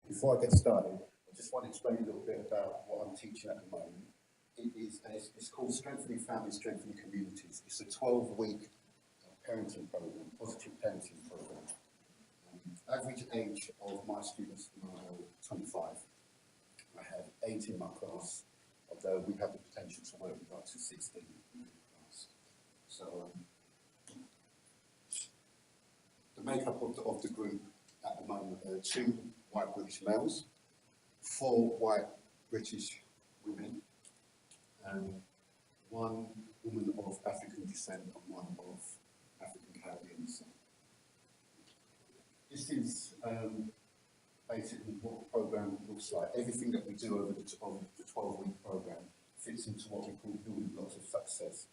Before I get started, I just want to explain a little bit about what I'm teaching at the moment. It's called Strengthening Families, Strengthening Communities. It's a 12-week parenting program, positive parenting program. Average age of my students are 25. I have 8 in my class, although we have the potential to work with up to 16 in the class. So the makeup of the group at the moment are 2 white British males, 4 white British women, and 1 woman of African descent and 1 of African Caribbean descent. This is basically what the program looks like. Everything that we do over the 12-week program fits into what we call building blocks of success.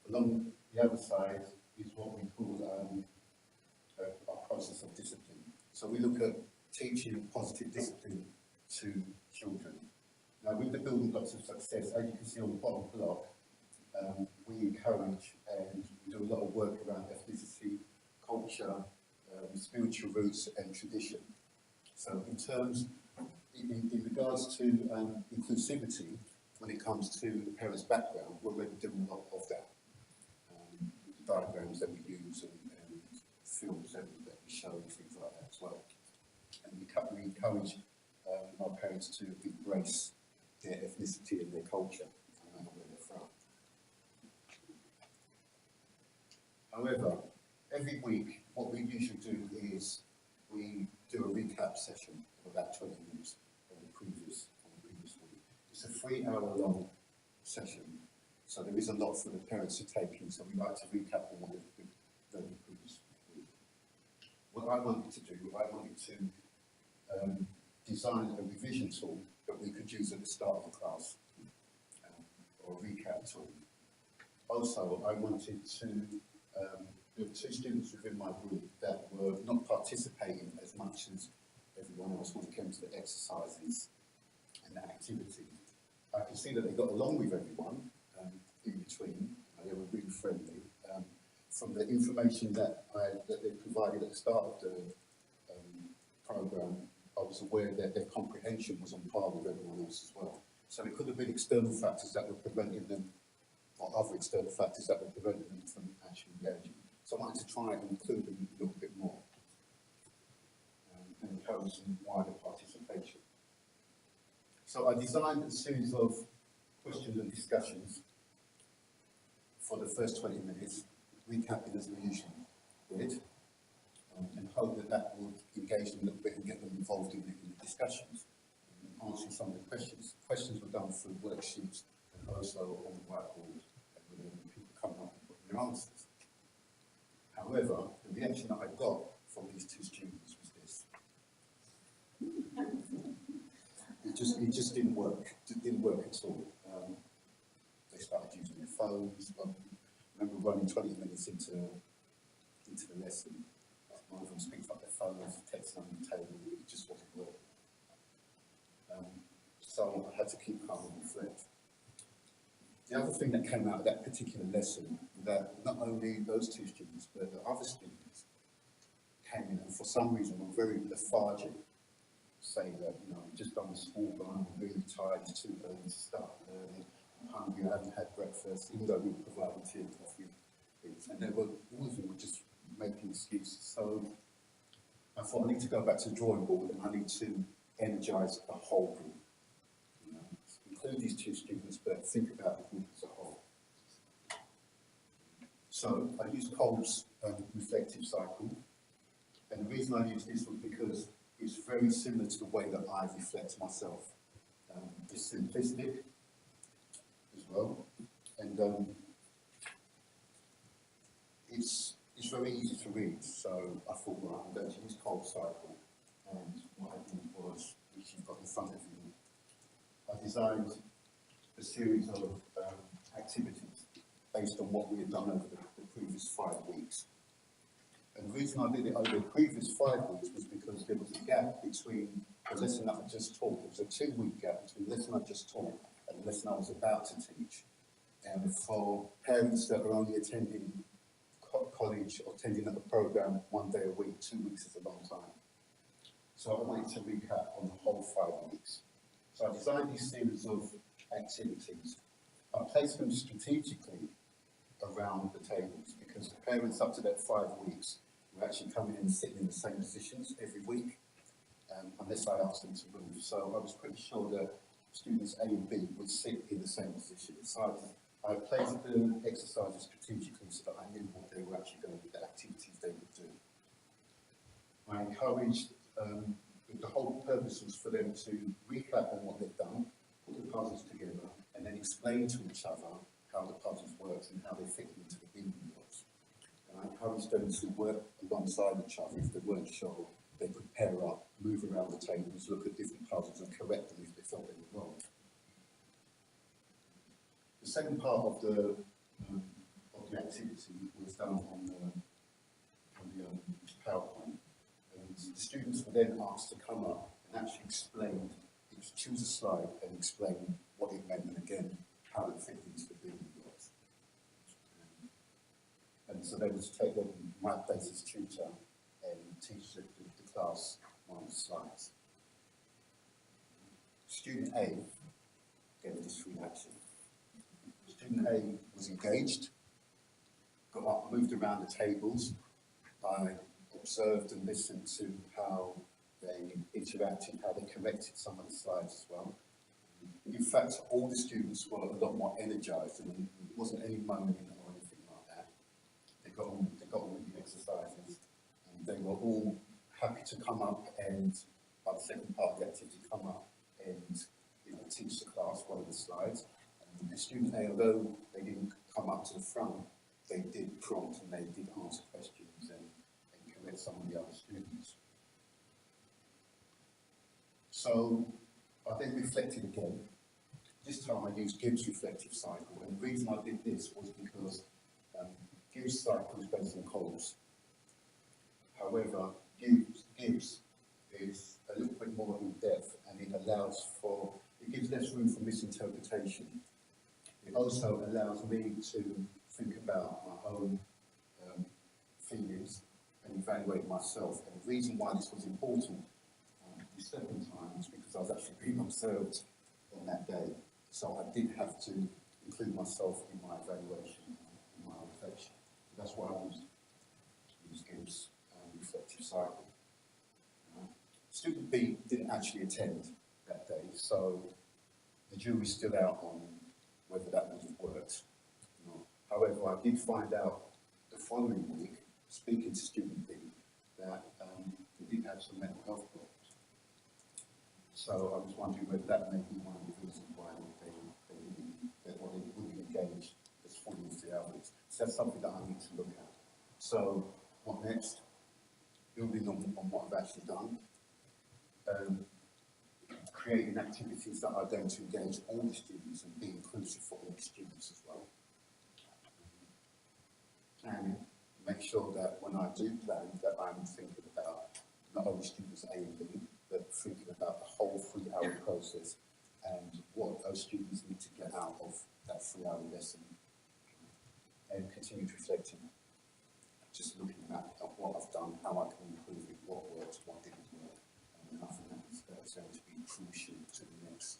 Along the other side is what we call our process of discipline. So we look at teaching positive discipline to children. Now, with the building blocks of success, as you can see on the bottom block, we encourage and we do a lot of work around ethnicity, culture, spiritual roots and tradition. So in regards to inclusivity, when it comes to the parents' background, we're already doing a lot of that. The diagrams that we use and films that we show and things like that as well. And we encourage our parents to embrace their ethnicity and their culture, no matter where they're from. However, every week, what we usually do is we do a recap session of about 20 minutes of the previous week. It's a 3-hour-long session, so there is a lot for the parents to take in, so we like to recap all of the previous week. What I wanted to do, I wanted to design a revision tool that we could use at the start of the class, or a recap tool. Also, I wanted to there were 2 students within my group that were not participating as much as everyone else when it came to the exercises and the activity. I could see that they got along with everyone in between. They were really friendly. From the information that they provided at the start of the program, I was aware that their comprehension was on par with everyone else as well. So it could have been external factors that were preventing them, or other external factors that were preventing them from actually engaging. So I wanted to try and include them a little bit more and encourage some wider participation. So I designed a series of questions and discussions for the first 20 minutes, recapping as we usually did, and hope that would engage them a little bit and get them involved in the discussions and answering some of the questions. Questions were done through worksheets and also on the whiteboard, and people coming up and putting their answers. However, the reaction that I got from these 2 students was this. It just didn't work. It didn't work at all. They started using their phones. I remember running 20 minutes into the lesson. One of them speaks up their phones, texting on the table. It just wasn't working. So I had to keep calm and reflect. The other thing that came out of that particular lesson, that not only those 2 students, but the other students came in and for some reason were very lethargic, saying that, I've just done the school run, I'm really tired, it's too early to start learning, I'm hungry, I haven't had breakfast, even though we were providing tea and coffee. And all of them were just making excuses. So I thought I need to go back to the drawing board and I need to energise the whole group. Include these 2 students, but think about the group as a whole. So I used Cole's reflective cycle, and the reason I used this was because it's very similar to the way that I reflect myself. It's simplistic as well, and it's very easy to read. So I thought, well, I'm going to use Cole's cycle, and what I did was, which you've got in front of you, I designed a series of activities based on what we had done over the previous 5 weeks. And the reason I did it over the previous 5 weeks was because there was a gap between the lesson that I just taught. There was a 2-week gap between the lesson I just taught and the lesson I was about to teach. And for parents that are only attending college or attending at a program 1 day a week, 2 weeks is a long time. So I wanted to recap on the whole 5 weeks. So I designed these series of activities. I placed them strategically around the tables because the parents up to that 5 weeks were actually coming in and sitting in the same positions every week, unless I asked them to move. So I was pretty sure that students A and B would sit in the same position. So I placed the exercises strategically so that I knew what they were actually going to be, the activities they would do. I encouraged, the whole purpose was for them to recap on what they've done, put the puzzles together, and then explain to each other how the puzzles work and how they fit into the building blocks. And I encouraged them to work alongside each other. If they weren't sure, they could pair up, move around the tables, look at different puzzles and correct them if they felt they were wrong. The second part of the activity was done on the PowerPoint. And the students were then asked to come up and actually explain, choose a slide and explain what it meant and again, how it fit into the building blocks. And so they were to take them, my place as tutor, and teach the class one of the slides. Student A gave this reaction. Student A was engaged, got up, moved around the tables. I observed and listened to how they interacted, how they corrected some of the slides as well. In fact, all the students were a lot more energized and it wasn't any moaning or anything like that. They got on with the exercises and they were all happy to come up and, by the second part of the activity, come up and teach the class one of the slides. And student A, although they didn't come up to the front, they did prompt and they did answer questions and correct some of the other students. So I then reflected again. This time I used Gibbs' reflective cycle, and the reason I did this was because Gibbs' cycle is based on Coles. However, Gibbs is a little bit more in depth, and it gives less room for misinterpretation. It also allows me to think about my own feelings and evaluate myself. And the reason why this was important the second time was because I was actually being observed on that day. So I did have to include myself in my evaluation, in my reflection. That's why I used Gibbs' reflective cycle. Student B didn't actually attend that day, so the jury's still out on whether that would have worked. However, I did find out the following week, speaking to student B, that he did have some mental health problems. So I was wondering whether that may be one of the reasons why they wouldn't engage as fully as the others. So that's something that I need to look at. So what next? Building on what I've actually done. Creating activities that are going to engage all the students and be inclusive for all the students as well. And make sure that when I do plan, that I'm thinking about not only students A and B, but thinking about the whole 3-hour process and what those students need to get out of that 3-hour lesson. And continued reflecting, just looking at what I've done, how I can improve it, what worked, what didn't work. And I think that's going to be crucial to the next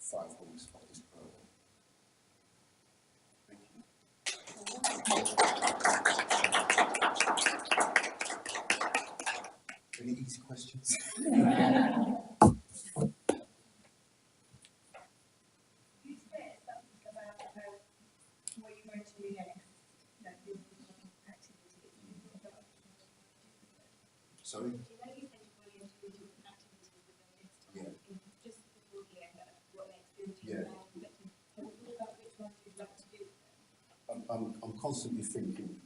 5 weeks of this program. Thank you. Any easy questions? Sorry? Yeah. Yeah. I'm constantly thinking,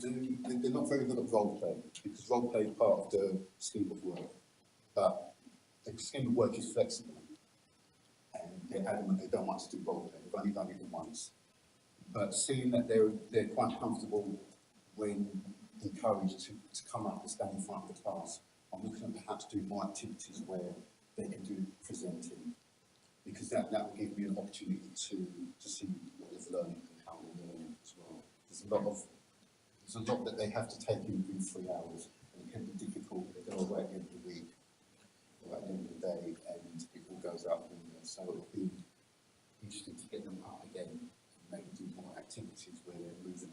they're not very good at role play, because role play is part of the scheme of work, but the scheme of work is flexible, and they're adamant they don't want to do role play, they've only done it once. But seeing that they're quite comfortable when encouraged to come up and stand in front of the class, I'm looking at perhaps doing more activities where they can do presenting, because that will give me an opportunity to see what they've learned and how they're learning as well. There's a lot that they have to take in 3 hours, and can be difficult, they go away at the end of the week, or at the end of the day, and it all goes out the window. So it'll be interesting to get them up again, and maybe do more activities where they're moving